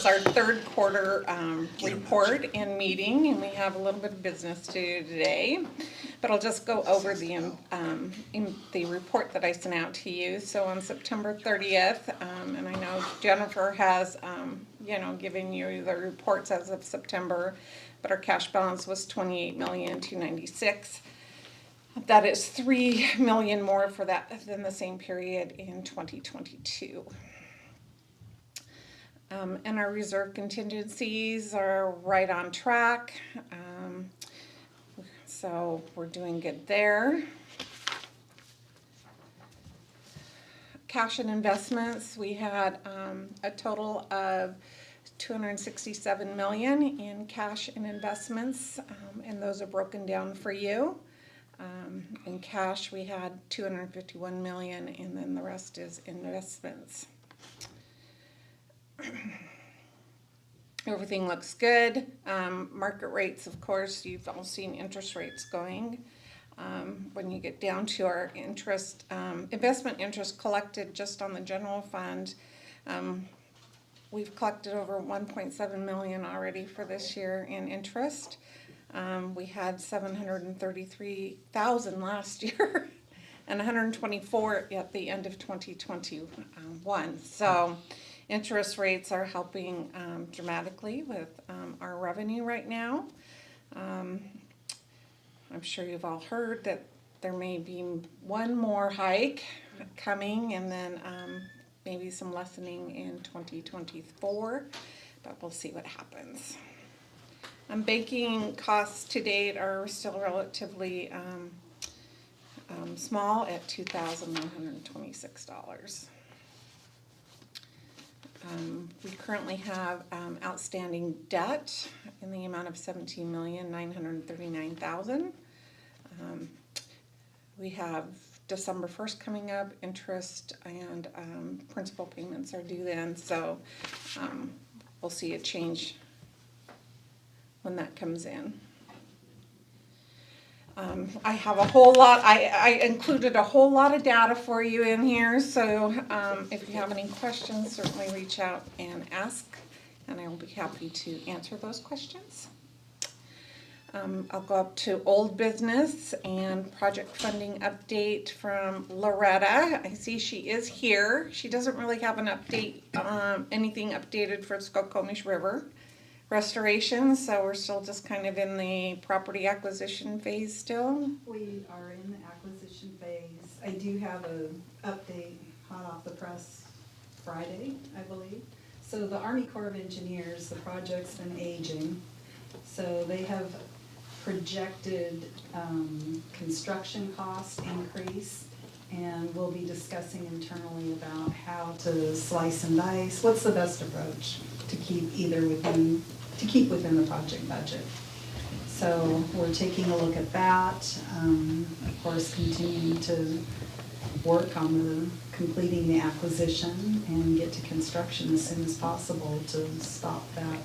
our third quarter report and meeting, and we have a little bit of business to do today. But I'll just go over the report that I sent out to you. So on September 30th, and I know Jennifer has, given you the reports as of September, but our cash balance was $28,296,000. That is $3 million more for that than the same period in 2022. And our reserve contingencies are right on track. So we're doing good there. Cash and investments, we had a total of $267 million in cash and investments, and those are broken down for you. In cash, we had $251 million, and then the rest is investments. Everything looks good. Market rates, of course, you've all seen interest rates going. When you get down to our interest, investment interest collected just on the general fund, we've collected over $1.7 million already for this year in interest. We had $733,000 last year and $124 at the end of 2021. So interest rates are helping dramatically with our revenue right now. I'm sure you've all heard that there may be one more hike coming, and then maybe some lessening in 2024, but we'll see what happens. Banking costs to date are still relatively small at $2,126. We currently have outstanding debt in the amount of $17,939,000. We have December 1st coming up. Interest and principal payments are due then, so we'll see a change when that comes in. I have a whole lot, I included a whole lot of data for you in here, so if you have any questions, certainly reach out and ask, and I will be happy to answer those questions. I'll go up to old business and project funding update from Loretta. I see she is here. She doesn't really have an update, anything updated for Skokomish River restoration, so we're still just kind of in the property acquisition phase still. We are in the acquisition phase. I do have an update hot off the press Friday, I believe. So the Army Corps of Engineers, the project's been aging, so they have projected construction cost increase, and we'll be discussing internally about how to slice and dice. What's the best approach to keep within the project budget? So we're taking a look at that. Of course, continuing to work on completing the acquisition and get to construction as soon as possible to stop that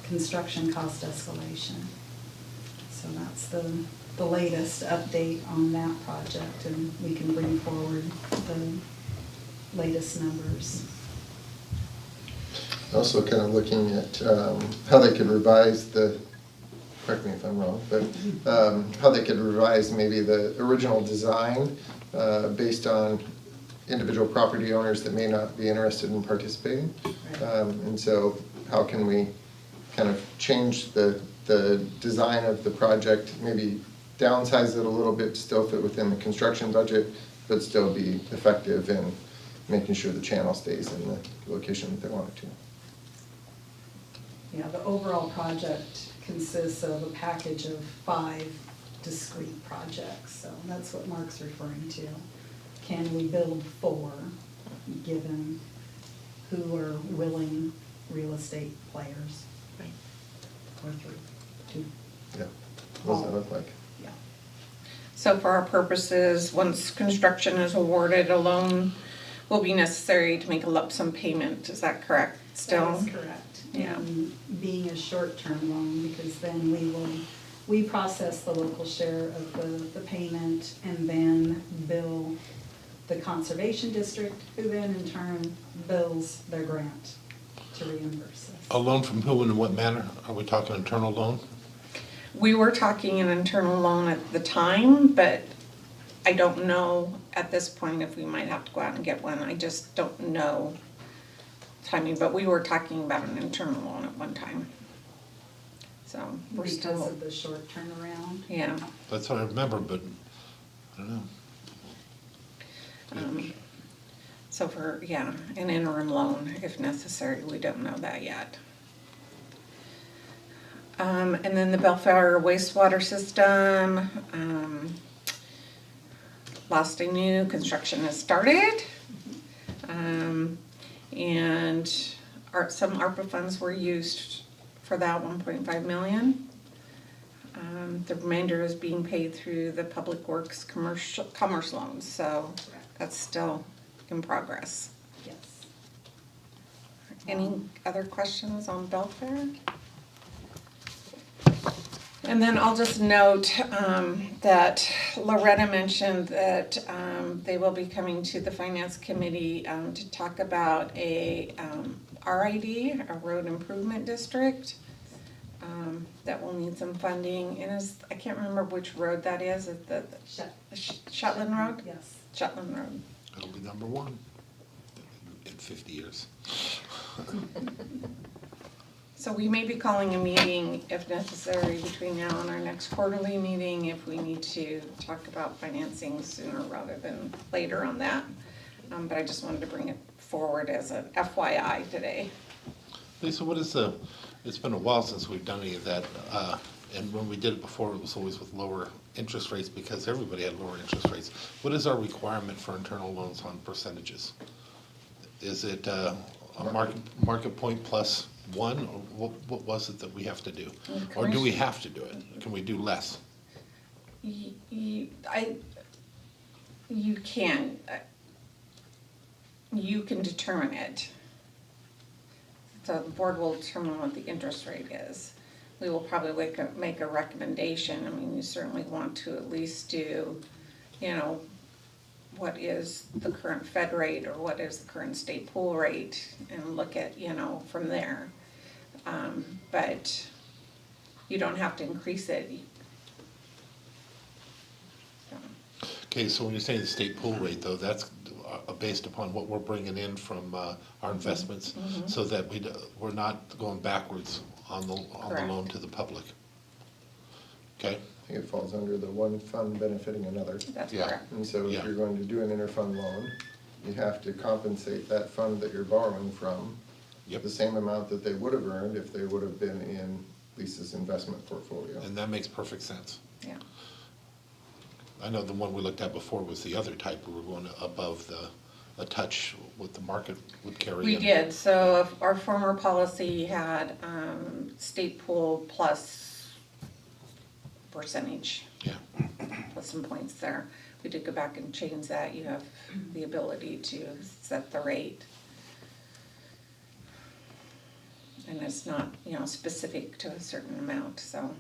construction cost escalation. So that's the latest update on that project, and we can bring forward the latest numbers. Also kind of looking at how they could revise correct me if I'm wrong, but how they could revise maybe the original design based on individual property owners that may not be interested in participating. Right. And so how can we kind of change the design of the project, maybe downsize it a little bit, still fit within the construction budget, but still be effective in making sure the channel stays in the location that they want it to. Yeah, the overall project consists of a package of 5 discrete projects, so that's what Mark's referring to. Can we build 4, given who are willing real estate players? Right. Or 2. Yeah, what does that look like? Yeah. So for our purposes, once construction is awarded, a loan will be necessary to make a lump sum payment. Is that correct still? That is correct. Yeah. And being a short-term loan, because then we process the local share of the payment and then bill the conservation district, who then in turn bills their grant to reimburse A us. loan from who and in what manner? Are we talking internal loan? We were talking an internal loan at the time, but I don't know at this point if we might have to go out and get one. I just don't know timing, but we were talking about an internal loan at one time. So we're Because still, of the short turnaround. yeah. That's what I remember, but I don't know. So for, yeah, an interim loan if necessary, we don't know that yet. And then the Bellflower wastewater system, last I knew, construction has started. And some ARPA funds were used for that, 1.5 million. The remainder is being paid through the Public Works commerce loans, so that's still in progress. Yes. Any other questions on Belfair? And then I'll just note that Loretta mentioned that they will be coming to the Finance Committee to talk about a RID, a Road Improvement District, that will need some funding. And I can't remember which road that is. Is it the Shetland Road? Yes. Shetland Road. It'll be number one in 50 years. So we may be calling a meeting if necessary between now and our next quarterly meeting if we need to talk about financing sooner rather than later on that. But I just wanted to bring it forward as an FYI today. Lisa, it's been a while since we've done any of that, and when we did it before, it was always with lower interest rates because everybody had lower interest rates. What is our requirement for internal loans on percentages? Is it a market point plus one, or what was it that we have to do? Or do we have to do it? Can we do less? You can determine it. So the board will determine what the interest rate is. We will probably make a recommendation. I mean, you certainly want to at least do, what is the current Fed rate or what is the current state pool rate and look at, from there. But you don't have to increase it. Okay, so when you say the state pool rate, though, that's based upon what we're bringing in from our investments, so that we're not going backwards on the Correct. loan to the public. Okay? I think it falls under the one fund benefiting another. That's Yeah. correct. And so Yeah. if you're going to do an interfund loan, you have to compensate that fund that you're borrowing from Yep. the same amount that they would have earned if they would have been in Lisa's investment portfolio. And that makes perfect sense. Yeah. I know the one we looked at before was the other type, we were going above a touch what the market would carry in. We did, so if our former policy had state pool plus percentage, Yeah, plus some points there. We did go back and change that, you have the ability to set the rate. And it's not, specific to a certain amount, so.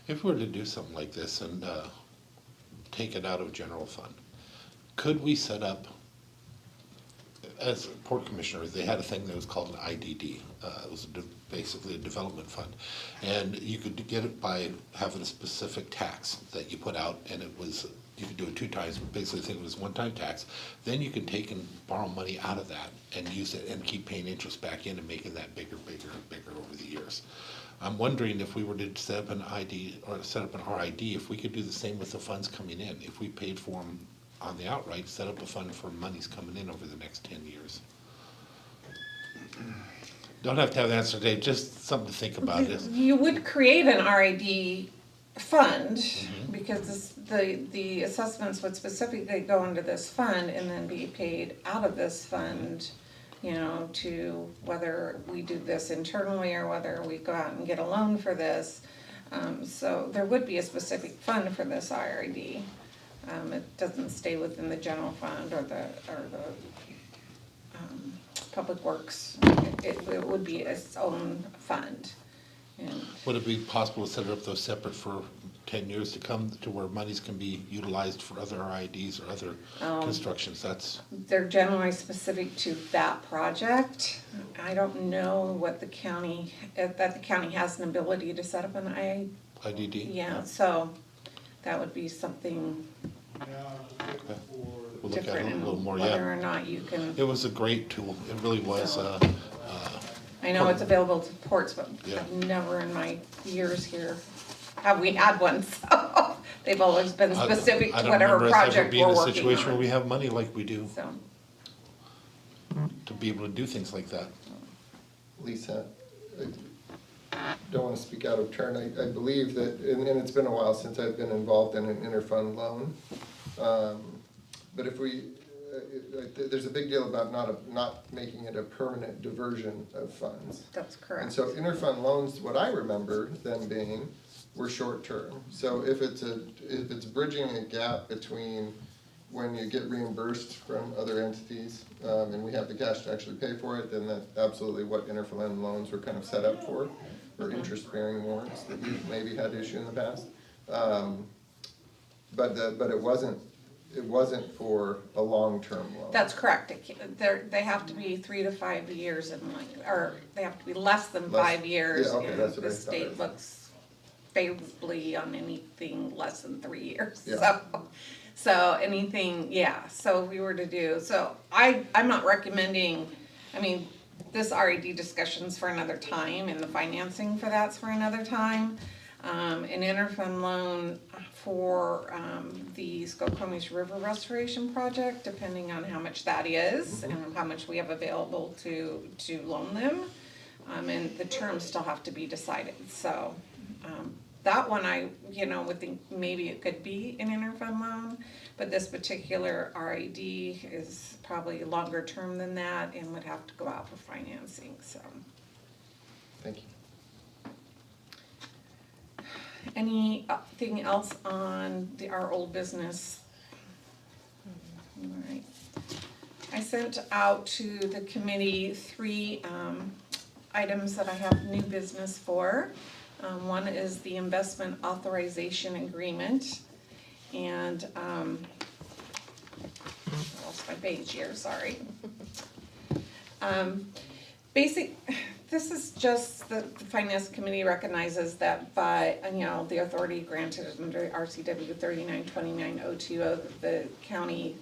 if we were to do something like this and take it out of general fund, could we set up, as port commissioner, they had a thing that was called an IDD. It was basically a development fund. And you could get it by having a specific tax that you put out, and you could do it 2 times, but basically think of it as one-time tax. Then you can take and borrow money out of that and use it and keep paying interest back in and making that bigger over the years. I'm wondering if we were to set up an ID or set up an RID, if we could do the same with the funds coming in. If we paid for them on the outright, set up a fund for monies coming in over the next 10 years. Don't have to have the answer today, just something to think about. You would create an RID fund, because the assessments would specifically go into this fund and then be paid out of this fund, to whether we do this internally or whether we go out and get a loan for this. So there would be a specific fund for this RID. It doesn't stay within the general fund or the Public Works. It would be its own fund. And Would it be possible to set it up though separate for 10 years to come to where monies can be utilized for other IDs or other constructions? That's, They're generally specific to that project. I don't know what the county, if that the county has an ability to set up an IDD? yeah, so that would be something Okay. We'll look at it different a in little more, whether yeah. or not you can. It was a great tool, it really was. I know it's available to ports, but Yeah. I've never in my years here have we had one, so they've always been specific to whatever I don't project remember us ever being we're in a working situation where on. we have money like we do, So, to be able to do things like that. Lisa, I don't want to speak out of turn. I believe that, and it's been a while since I've been involved in an interfund loan. But if we, there's a big deal about not making it a permanent diversion of funds. that's And correct. so interfund loans, what I remember them being, were short-term. So if it's bridging a gap between when you get reimbursed from other entities, and we have the cash to actually pay for it, then that's absolutely what interfund loans were kind of set up for, or interest-bearing warrants that you maybe had to issue in the past. But it wasn't for a long-term loan. That's correct. They have to be 3 to 5 years in length, or they have to be less than Less- 5 years. yeah, okay, and that's what I the thought. state looks favorably on anything less than 3 years, Yeah. so anything, yeah, so if we were to do, so I'm not recommending, I mean, this RED discussion's for another time, and the financing for that's for another time. An interfund loan for, the Skokomish River Restoration Project, depending on how much that is, and how much we have available to loan them. And the terms still have to be decided, so, that one would think maybe it could be an interfund loan, but this particular RED is probably longer term than that and would have to go out for financing, so. Thank you. Anything else on our old business? All right. I sent out to the committee 3 items that I have new business for. One is the investment authorization agreement, and, I lost my page here, sorry. This is just the finance committee recognizes that by, the authority granted under RCW 3929.020, that the county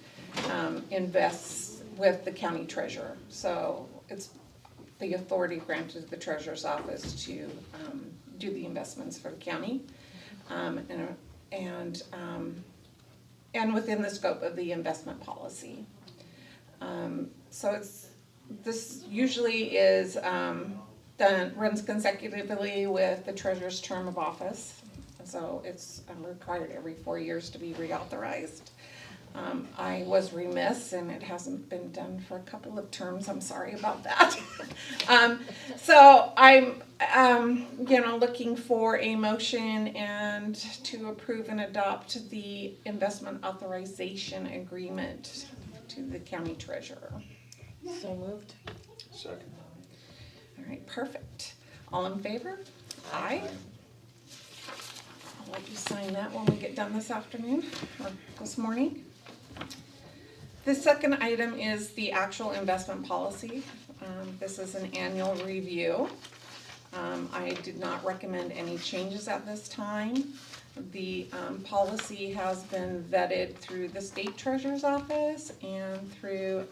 invests with the county treasurer. So it's the authority granted to the treasurer's office to do the investments for the county. And within the scope of the investment policy. So this usually is runs consecutively with the treasurer's term of office. So it's required every 4 years to be reauthorized. I was remiss, and it hasn't been done for a couple of terms, I'm sorry about that. So I'm, looking for a motion and to approve and adopt the investment authorization agreement to the county treasurer. So moved. Second. All right, perfect. All in favor? Aye. I'll let you sign that when we get done this afternoon, or this morning. The second item is the actual investment policy. This is an annual review. I did not recommend any changes at this time. The policy has been vetted through the state treasurer's office and through,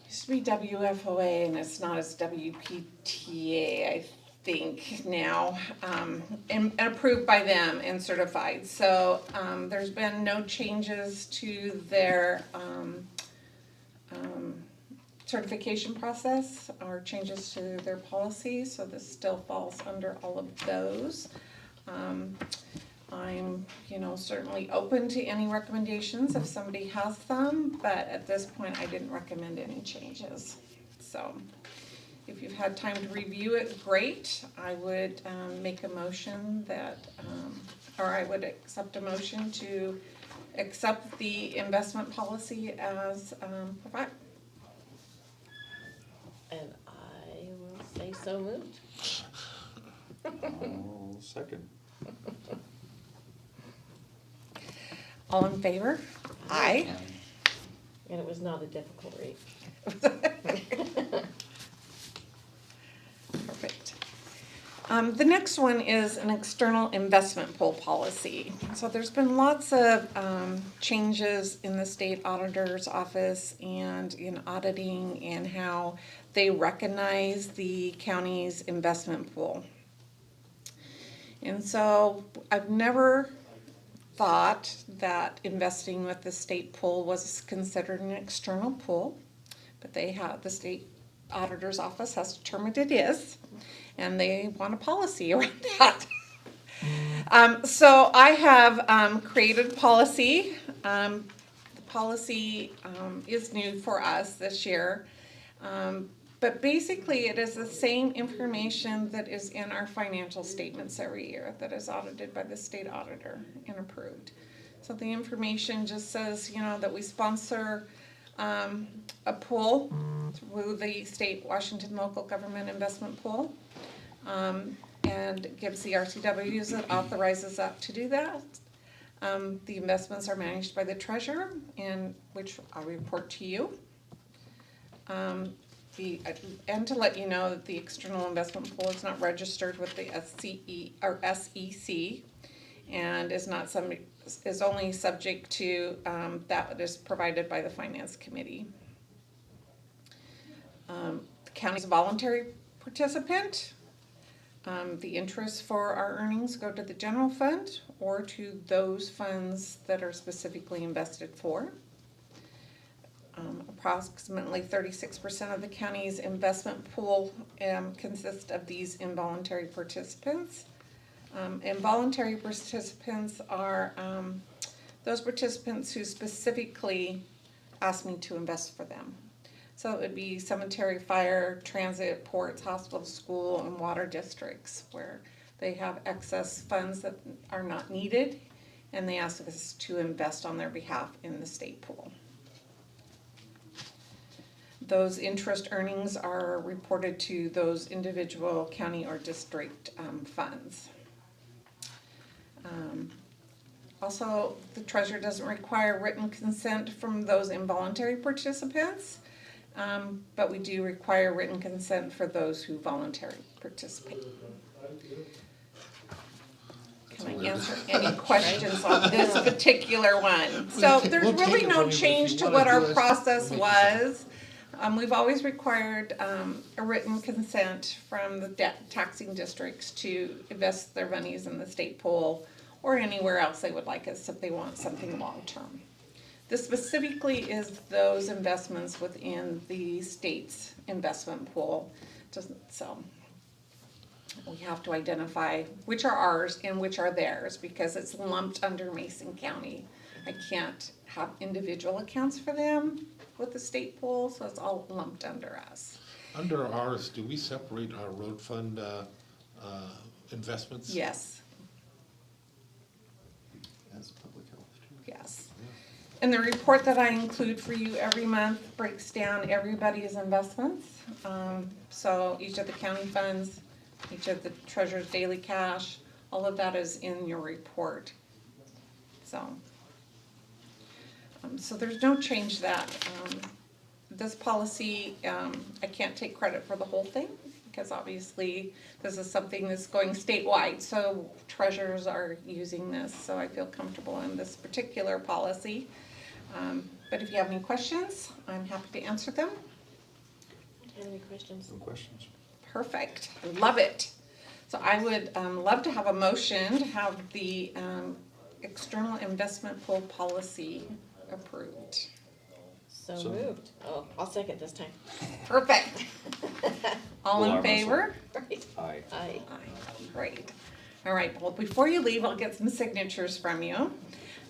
used to be WFOA, and it's not as WPTA, I think now, and approved by them and certified. So there's been no changes to their certification process or changes to their policy, so this still falls under all of those. I'm, certainly open to any recommendations if somebody has them, but at this point I didn't recommend any changes. So if you've had time to review it, great. I would make a motion that, or I would accept a motion to accept the investment policy as provided. And I will say so moved. Second. All in favor? Aye. And it was not a difficult read. Perfect. The next one is an external investment pool policy. So there's been lots of changes in the state auditor's office and in auditing and how they recognize the county's investment pool. And so I've never thought that investing with the state pool was considered an external pool, but the state auditor's office has determined it is, and they want a policy around that. So I have created policy. The policy is new for us this year. But basically, it is the same information that is in our financial statements every year that is audited by the state auditor and approved. So the information just says, that we sponsor a pool through the state Washington Local Government Investment Pool, and gives the RCWs that authorizes us to do that. The investments are managed by the treasurer, and which I'll report to you. And to let you know that the external investment pool is not registered with the SEC, and is only subject to that is provided by the finance committee. The county's a voluntary participant. The interest for our earnings go to the general fund or to those funds that are specifically invested for. Approximately 36% of the county's investment pool consists of these involuntary participants. Involuntary participants are those participants who specifically ask me to invest for them. So it would be cemetery, fire, transit, ports, hospital, school, and water districts where they have excess funds that are not needed, and they ask us to invest on their behalf in the state pool. Those interest earnings are reported to those individual county or district funds. Also, the treasurer doesn't require written consent from those involuntary participants, but we do require written consent for those who voluntarily participate. Can I answer any questions on this particular one? So there's We'll take really it no from you, but if change you to wanna what our do it, process make it was. We've always required a written consent from the taxing districts to invest their monies in the state pool or anywhere else they would like us if they want something long-term. This specifically is those investments within the state's investment pool. So we have to identify which are ours and which are theirs because it's lumped under Mason County. I can't have individual accounts for them with the state pool, so it's all lumped under us. Under ours, do we separate our road fund investments? Yes, As public health. yes. And the report that I include for you every month breaks down everybody's investments. So each of the county funds, each of the treasurer's daily cash, all of that is in your report. So there's no change that. This policy, I can't take credit for the whole thing because obviously this is something that's going statewide, so treasurers are using this, so I feel comfortable in this particular policy. But if you have any questions, I'm happy to answer them. Do you have any questions? No questions. Perfect, I love it. So I would love to have a motion to have the external investment pool policy approved. So So- moved. Oh, I'll second this time. Perfect. All Well, in I'm favor? Right. Aye. Aye. Aye. Great. All right, well, before you leave, I'll get some signatures from you.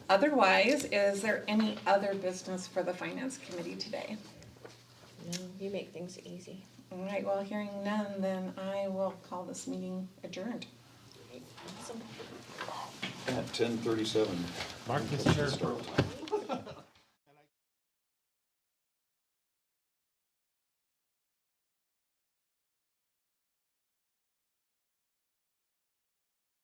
Otherwise, is there any other business for the finance committee today? No, you make things easy. All right, well, hearing none, then I will call this meeting adjourned. Awesome. At 10:37. Mark, Mr. Chair. Start time.